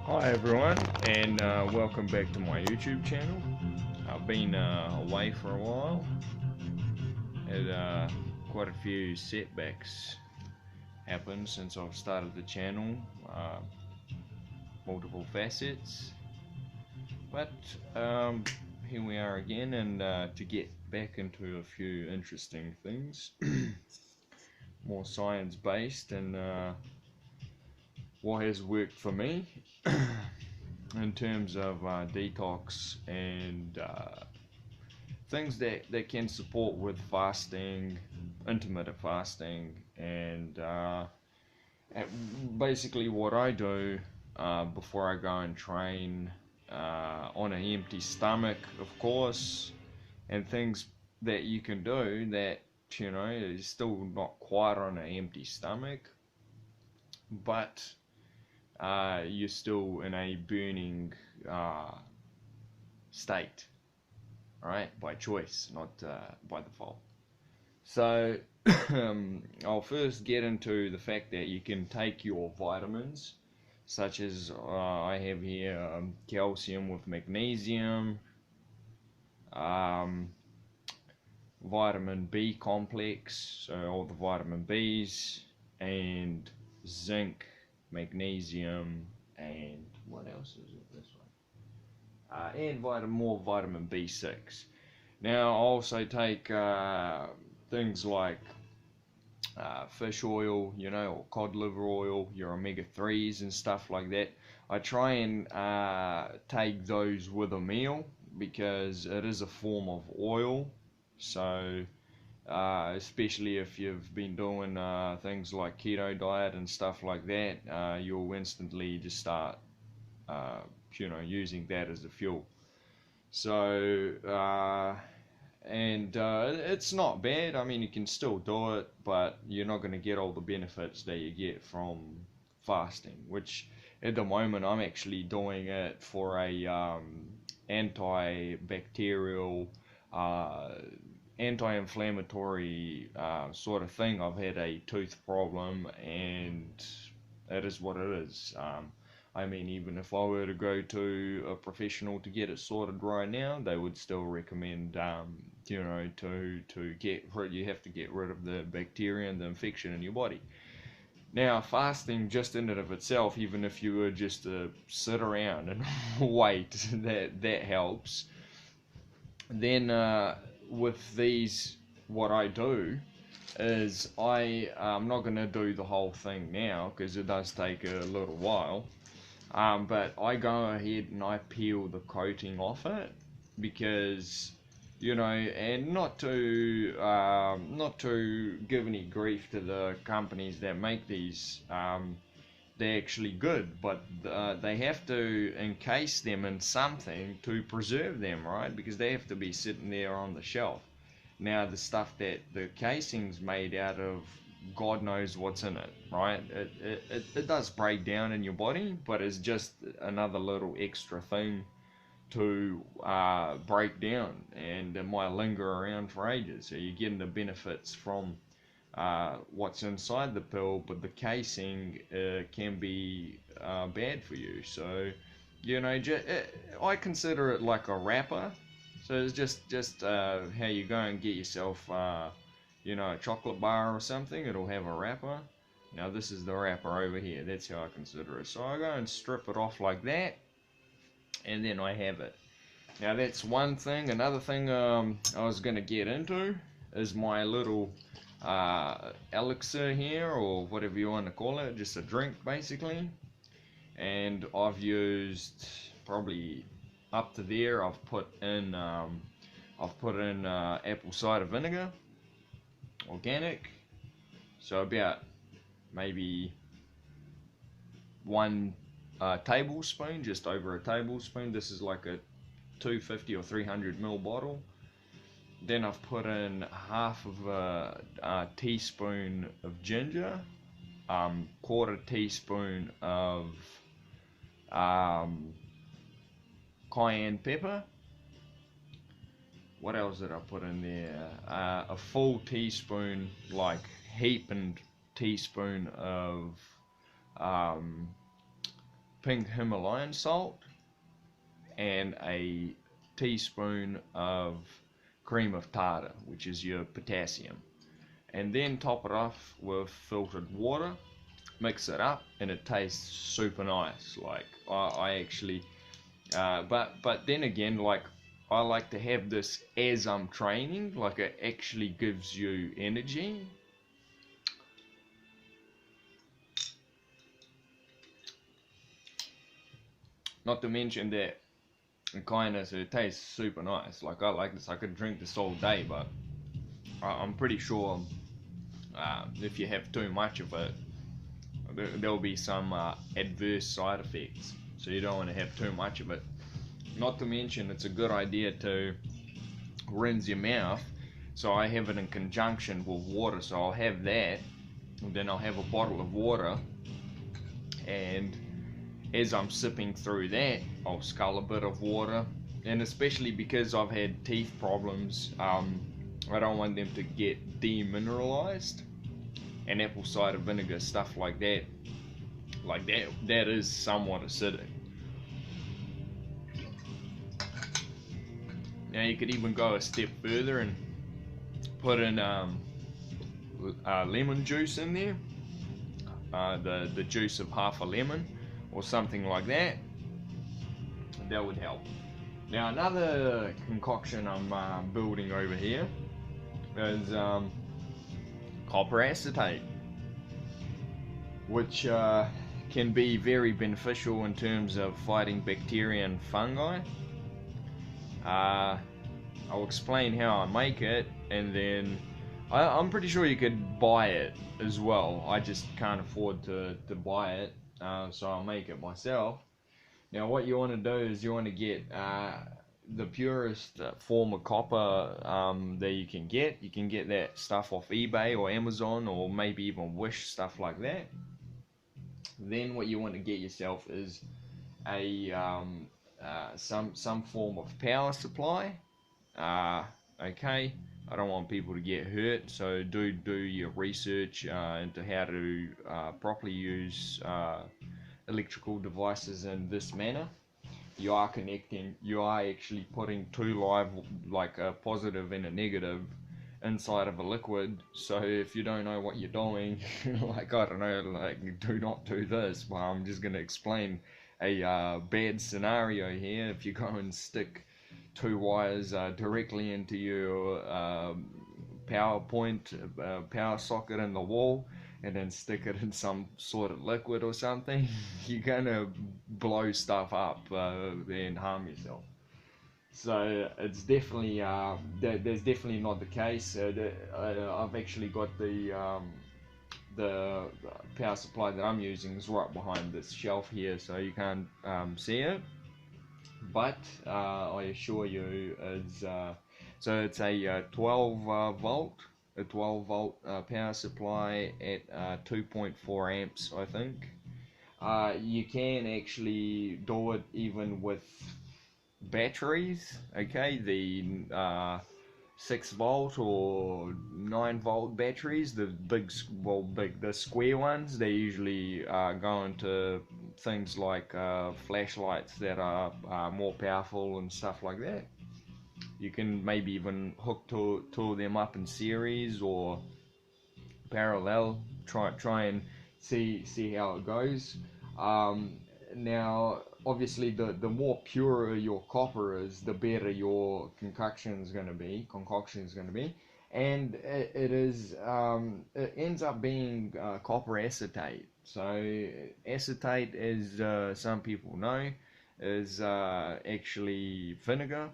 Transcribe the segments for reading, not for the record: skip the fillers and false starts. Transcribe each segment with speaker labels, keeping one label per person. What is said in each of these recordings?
Speaker 1: Hi everyone, and welcome back to my YouTube channel. I've been away for a while. Had quite a few setbacks happened since I've started the channel, uh, multiple facets. But here we are again, and to get back into a few interesting things, more science-based, and what has worked for me in terms of detox and things that can support with fasting, intermittent fasting, and basically what I do before I go and train on an empty stomach, of course, and things that you can do that is still not quite on an empty stomach, but you're still in a burning state, right? By choice, not by default. So I'll first get into the fact that you can take your vitamins, such as I have here calcium with magnesium, um, vitamin B complex, so all the vitamin Bs, and zinc, magnesium, and what else is it? This one, and more vitamin B6. Now, I also take things like fish oil, or cod liver oil, your omega-3s and stuff like that. I try and take those with a meal because it is a form of oil. So, especially if you've been doing things like keto diet and stuff like that, you'll instantly just start, using that as a fuel. So, it's not bad. I mean, you can still do it, but you're not going to get all the benefits that you get from fasting, which at the moment I'm actually doing it for a antibacterial, uh, anti-inflammatory sort of thing. I've had a tooth problem, and it is what it is. I mean, even if I were to go to a professional to get it sorted right now, they would still recommend, to get rid, you have to get rid of the bacteria and the infection in your body. Now, fasting just in and of itself, even if you were just to sit around and wait, that helps. Then with these, what I do is I'm not going to do the whole thing now because it does take a little while. But I go ahead and I peel the coating off it because, and not to give any grief to the companies that make these. They're actually good, but they have to encase them in something to preserve them, right? Because they have to be sitting there on the shelf. Now, the stuff that the casing's made out of, God knows what's in it, right? It does break down in your body, but it's just another little extra thing to break down, and it might linger around for ages. So you're getting the benefits from what's inside the pill, but the casing can be bad for you. So, I consider it like a wrapper. So it's just how you go and get yourself, a chocolate bar or something. It'll have a wrapper. Now this is the wrapper over here. That's how I consider it. So I go and strip it off like that, and then I have it. Now that's one thing. Another thing I was going to get into is my little elixir here, or whatever you want to call it, just a drink basically. And I've used probably up to there. I've put in apple cider vinegar, organic. So about maybe one tablespoon, just over a tablespoon. This is like a 250 or 300 ml bottle. Then I've put in half of a teaspoon of ginger, quarter teaspoon of cayenne pepper. What else did I put in there? A full teaspoon, like heaping teaspoon of pink Himalayan salt and a teaspoon of cream of tartar, which is your potassium, and then top it off with filtered water. Mix it up, and it tastes super nice. Like I actually, but then again, like I like to have this as I'm training. Like it actually gives you energy. Not to mention that kindness, it tastes super nice. Like I like this. I could drink this all day, but I'm pretty sure if you have too much of it, there'll be some adverse side effects. So you don't want to have too much of it. Not to mention, it's a good idea to rinse your mouth. So I have it in conjunction with water. So I'll have that, and then I'll have a bottle of water, and as I'm sipping through that, I'll scull a bit of water. And especially because I've had teeth problems, I don't want them to get demineralized. And apple cider vinegar, stuff like that, that is somewhat acidic. Now you could even go a step further and put in lemon juice in there, the juice of half a lemon or something like that. That would help. Now another concoction I'm building over here is copper acetate, which can be very beneficial in terms of fighting bacteria and fungi. I'll explain how I make it, and then I'm pretty sure you could buy it as well. I just can't afford to buy it, so I'll make it myself. Now what you want to do is you want to get the purest form of copper that you can get. You can get that stuff off eBay or Amazon, or maybe even Wish, stuff like that. Then what you want to get yourself is a some form of power supply. Okay, I don't want people to get hurt, so do your research into how to properly use electrical devices in this manner. You are actually putting two live, like a positive and a negative, inside of a liquid. So if you don't know what you're doing, like I don't know, like do not do this. Well, I'm just gonna explain a bad scenario here. If you go and stick two wires directly into your power socket in the wall, and then stick it in some sort of liquid or something, you're gonna blow stuff up and harm yourself. So it's definitely there's definitely not the case. I've actually got the power supply that I'm using is right behind this shelf here, so you can't see it. But I assure you, so it's a 12 volt. A 12 volt power supply at 2.4 amps, I think. You can actually do it even with batteries. Okay, the 6 volt or 9 volt batteries, the the square ones, they usually go into things like flashlights that are more powerful and stuff like that. You can maybe even hook two of them up in series or parallel. Try and see how it goes. Now, obviously, the more pure your copper is, the better your concoction is going to be. And it ends up being copper acetate. So acetate, as some people know, is actually vinegar.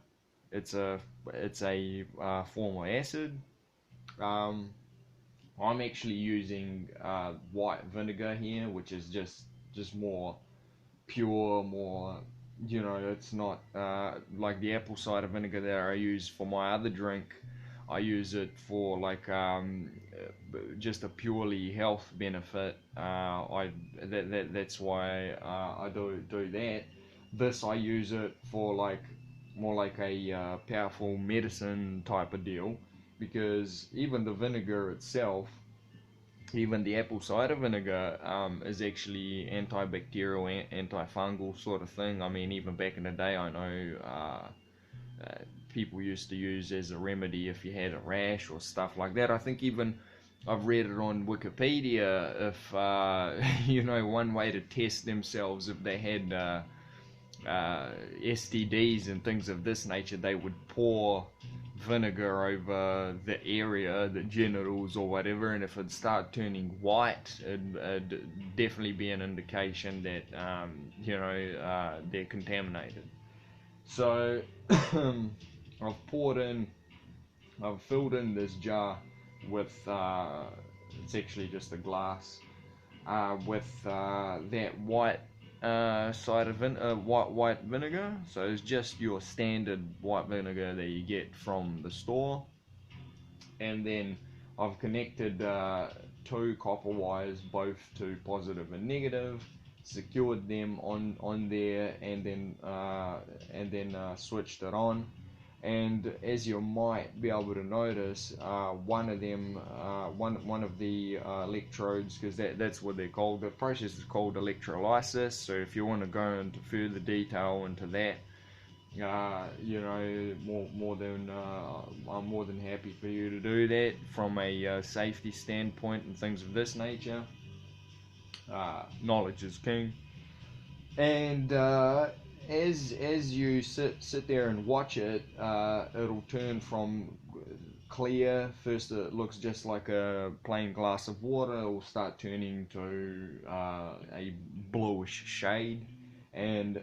Speaker 1: It's a form of acid. I'm actually using white vinegar here, which is just more pure, more, it's not like the apple cider vinegar that I use for my other drink. I use it for like just a purely health benefit. That's why I do that. This I use it for like more like a powerful medicine type of deal, because even the vinegar itself even the apple cider vinegar is actually antibacterial, antifungal sort of thing. I mean, even back in the day, I know people used to use as a remedy if you had a rash or stuff like that. I think even I've read it on Wikipedia, if you know, one way to test themselves if they had STDs and things of this nature, they would pour vinegar over the area, the genitals or whatever, and if it started turning white, it'd definitely be an indication that you know, they're contaminated. So I've filled in this jar with it's actually just a glass with that white white vinegar. So it's just your standard white vinegar that you get from the store, and then I've connected two copper wires, both to positive and negative, secured them on there, and then switched it on. And as you might be able to notice, one of the electrodes, because that's what they're called. The process is called electrolysis. So if you want to go into further detail into that, you know, I'm more than happy for you to do that from a safety standpoint and things of this nature. Knowledge is king. And as you sit there and watch it, it'll turn from clear. First it looks just like a plain glass of water. It will start turning to a bluish shade. And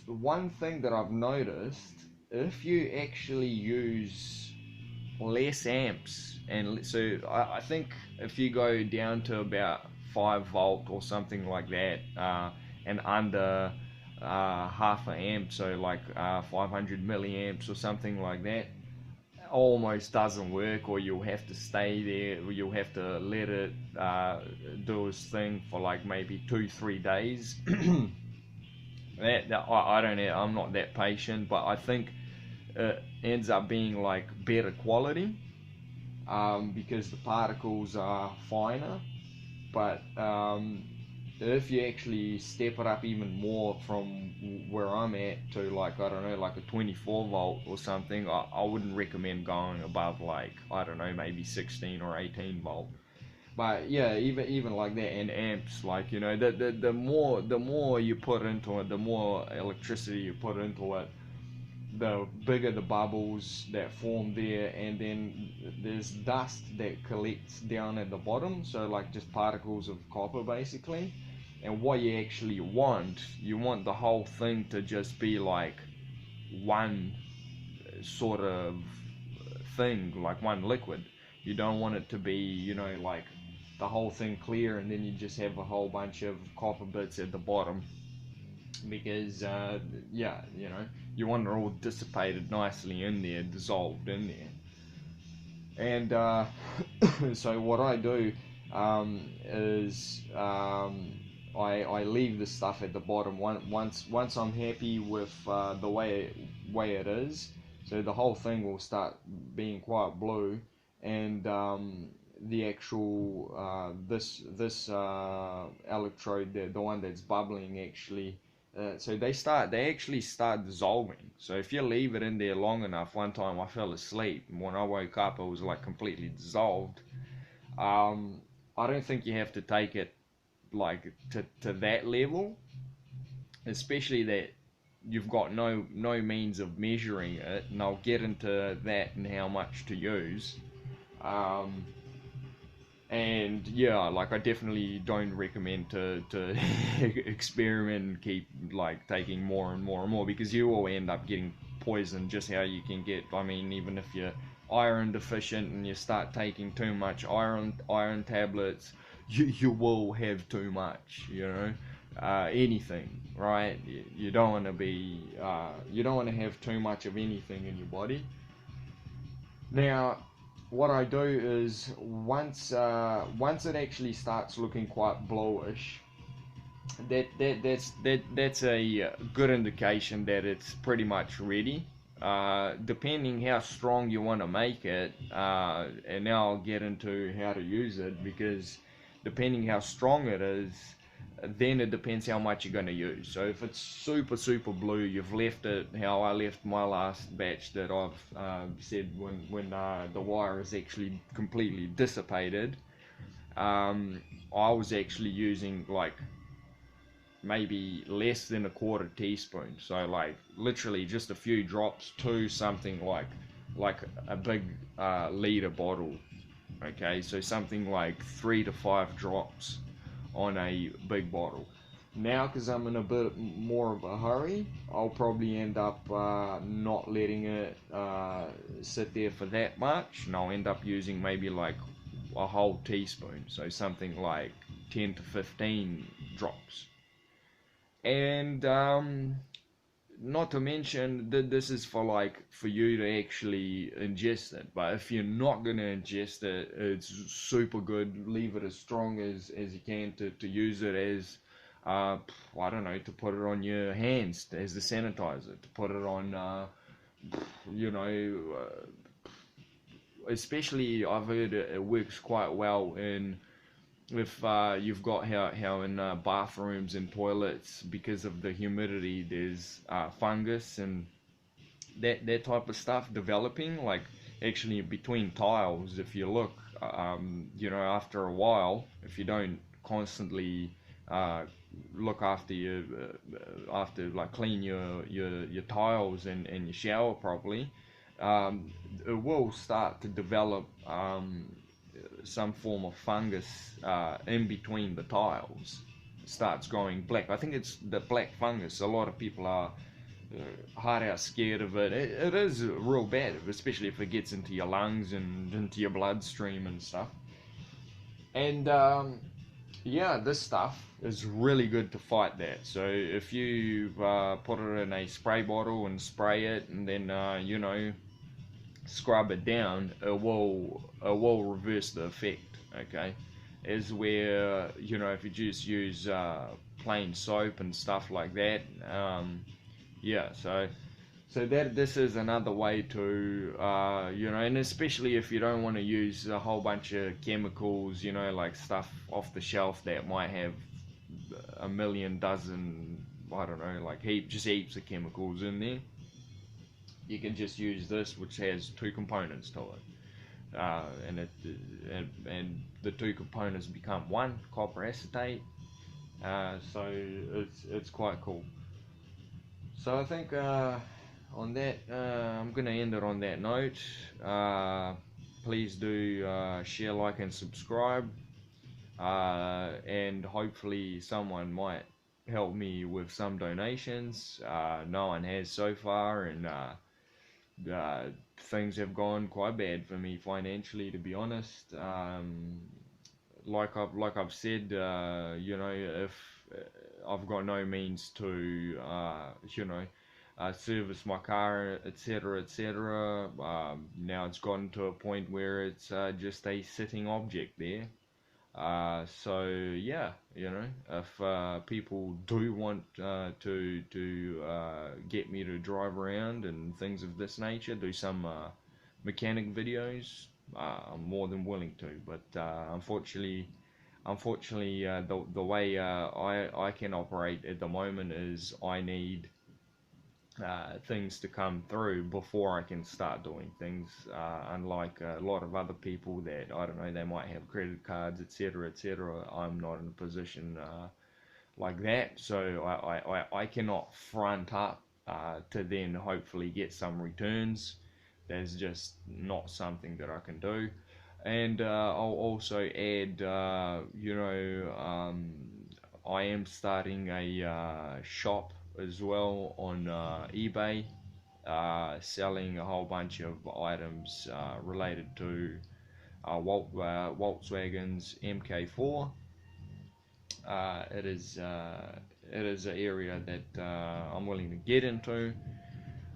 Speaker 1: one thing that I've noticed, if you actually use less amps, and so I think if you go down to about 5 volt or something like that, and under half an amp, so like 500 milliamps or something like that, almost doesn't work, or you'll have to stay there, or you'll have to let it do its thing for like maybe 2-3 days. I don't know, I'm not that patient, but I think it ends up being like better quality, because the particles are finer. But if you actually step it up even more from where I'm at to, like, I don't know, like a 24 volt or something, I wouldn't recommend going above, like, I don't know, maybe 16 or 18 volt. But yeah, even like that, and amps, like, you know, the more you put into it, the more electricity you put into it, the bigger the bubbles that form there. And then there's dust that collects down at the bottom, so like just particles of copper basically. And what you actually want, you want the whole thing to just be like one sort of thing, like one liquid. You don't want it to be, you know, like the whole thing clear and then you just have a whole bunch of copper bits at the bottom, because yeah, you know, you want it all dissipated nicely in there, dissolved in there. And so what I do is I leave the stuff at the bottom once I'm happy with the way it is. So the whole thing will start being quite blue, and the actual this electrode, the one that's bubbling, actually, so they actually start dissolving. So if you leave it in there long enough, one time I fell asleep, and when I woke up it was like completely dissolved. I don't think you have to take it like to that level, especially that you've got no means of measuring it, and I'll get into that and how much to use. And yeah, like I definitely don't recommend to experiment and keep like taking more and more and more, because you will end up getting poisoned. Just how you can get, I mean, even if you're iron deficient and you start taking too much iron tablets, you will have too much, you know. Anything, right? You don't want to be you don't want to have too much of anything in your body. Now what I do is, once it actually starts looking quite bluish, that's a good indication that it's pretty much ready. depending how strong you want to make it, and now I'll get into how to use it, because depending how strong it is, then it depends how much you're going to use. So if it's super super blue, you've left it how I left my last batch that I've said, when the wire is actually completely dissipated. I was actually using like maybe less than a quarter teaspoon, so like literally just a few drops to something like a big liter bottle. Okay, so something like 3 to 5 drops on a big bottle. Now, because I'm in a bit more of a hurry, I'll probably end up not letting it sit there for that much, and I'll end up using maybe like a whole teaspoon, so something like 10 to 15 drops. And not to mention that this is for you to actually ingest it, but if you're not going to ingest it, it's super good. Leave it as strong as you can to use it as I don't know, to put it on your hands as the sanitizer, to put it on you know, especially I've heard it works quite well in if you've got how in bathrooms and toilets, because of the humidity, there's fungus and that type of stuff developing, like actually between tiles. If you look, you know, after a while, if you don't constantly look after after like clean your tiles and your shower properly, it will start to develop some form of fungus in between the tiles. It starts growing black. I think it's the black fungus. A lot of people are hard out scared of it. It is real bad, especially if it gets into your lungs and into your bloodstream and stuff. And yeah, this stuff is really good to fight that. So if you put it in a spray bottle and spray it, and then you know, scrub it down, it will reverse the effect. Okay, is where, you know, if you just use plain soap and stuff like that, yeah. So that this is another way to you know, and especially if you don't want to use a whole bunch of chemicals, you know, like stuff off the shelf that might have a million dozen, I don't know, like heaps of chemicals in there. You can just use this, which has two components to it, and the two components become one, copper acetate. So it's quite cool. So I think on that, I'm gonna end it on that note. Please do share, like, and subscribe, and hopefully someone might help me with some donations. No one has so far, and things have gone quite bad for me financially, to be honest. Like I've said, you know, if I've got no means to, you know, service my car, etc., etc. Now it's gotten to a point where it's just a sitting object there. So yeah, you know, if people do want to get me to drive around and things of this nature, do some mechanic videos, I'm more than willing to. But unfortunately, the way I can operate at the moment is I need things to come through before I can start doing things. Unlike a lot of other people that, I don't know, they might have credit cards, etc., etc. I'm not in a position like that, so I cannot front up to then hopefully get some returns. There's just not something that I can do. And I'll also add, you know, I am starting a shop as well on eBay, selling a whole bunch of items related to Volkswagen's MK4. It is an area that I'm willing to get into.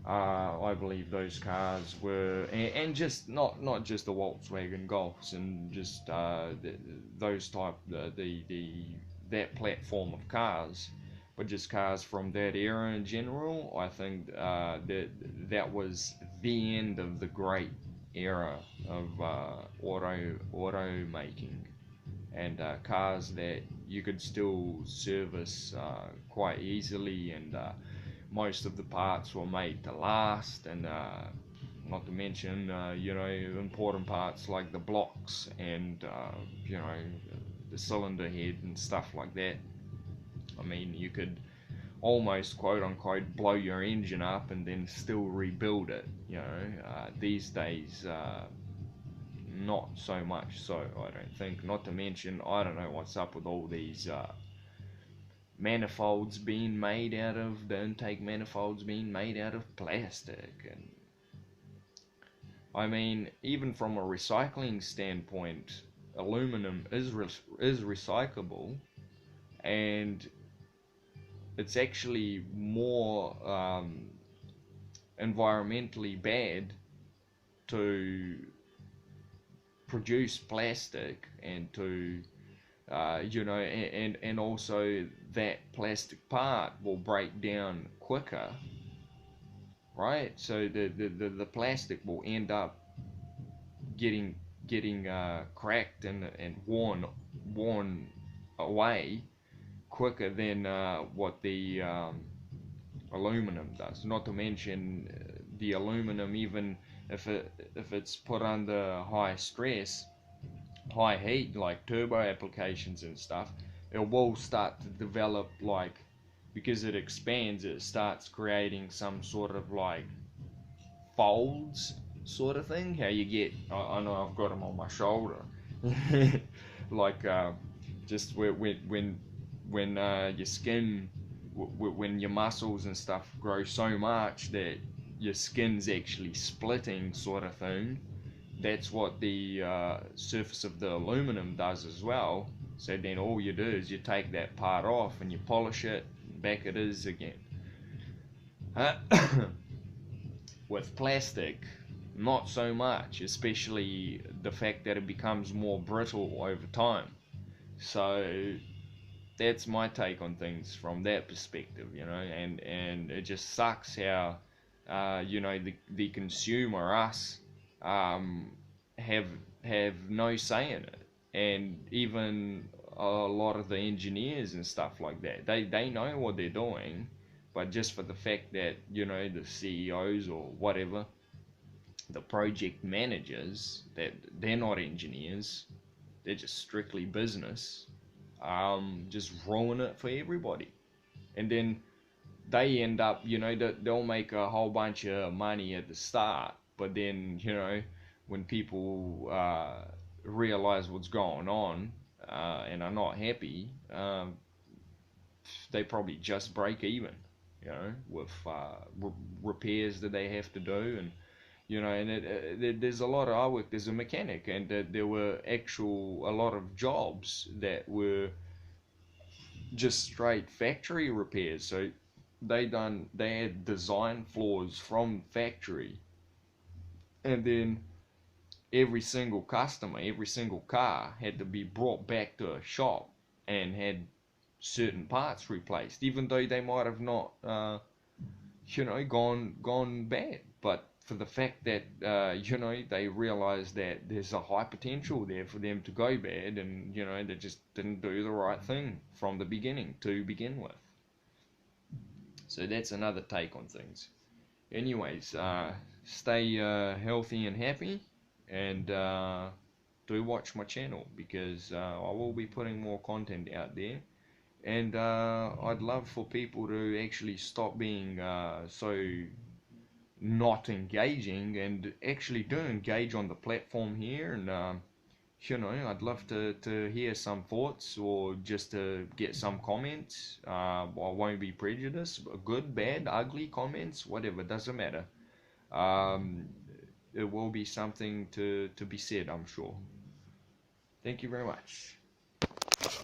Speaker 1: I believe those cars were, and just not just the Volkswagen Golfs, and just those type, that platform of cars, but just cars from that era in general. I think that was the end of the great era of auto making, and cars that you could still service quite easily, and most of the parts were made to last, and not to mention important parts like the blocks and the cylinder head and stuff like that. I mean, you could almost quote unquote blow your engine up and then still rebuild it. These days, not so much so, I don't think. Not to mention, I don't know what's up with all these manifolds being made out of, the intake manifolds being made out of plastic. And I mean, even from a recycling standpoint, aluminum is recyclable, and it's actually more environmentally bad to produce plastic and to and also that plastic part will break down quicker, right? So the plastic will end up getting cracked and worn away quicker than what the aluminum does. Not to mention the aluminum, even if it's put under high stress, high heat, like turbo applications and stuff, it will start to develop, like, because it expands, it starts creating some sort of like folds sort of thing. How you get, I know I've got them on my shoulder, like just when your skin, when your muscles and stuff grow so much that your skin's actually splitting sort of thing. That's what the surface of the aluminum does as well. So then all you do is you take that part off and you polish it, and back it is again. With plastic, not so much, especially the fact that it becomes more brittle over time. So that's my take on things from that perspective, and it just sucks how the consumer, us, have no say in it, and even a lot of the engineers and stuff like that, they know what they're doing, but just for the fact that the CEOs or whatever, the project managers, that they're not engineers, they're just strictly business, just ruin it for everybody. And then they end up, they'll make a whole bunch of money at the start, but then, when people realize what's going on and are not happy, they probably just break even, with repairs that they have to do. And there's a lot of, I worked as a mechanic, and there were a lot of jobs that were just straight factory repairs. So they had design flaws from factory, and then every single customer, every single car had to be brought back to a shop and had certain parts replaced, even though they might have not gone bad. But for the fact that they realized that there's a high potential there for them to go bad, and they just didn't do the right thing from the beginning to begin with. So that's another take on things. Anyways, stay healthy and happy, and do watch my channel, because I will be putting more content out there. And I'd love for people to actually stop being so not engaging, and actually do engage on the platform here. And I'd love to hear some thoughts, or just to get some comments. I won't be prejudiced, but good, bad, ugly comments, whatever, doesn't matter. It will be something to be said, I'm sure. Thank you very much.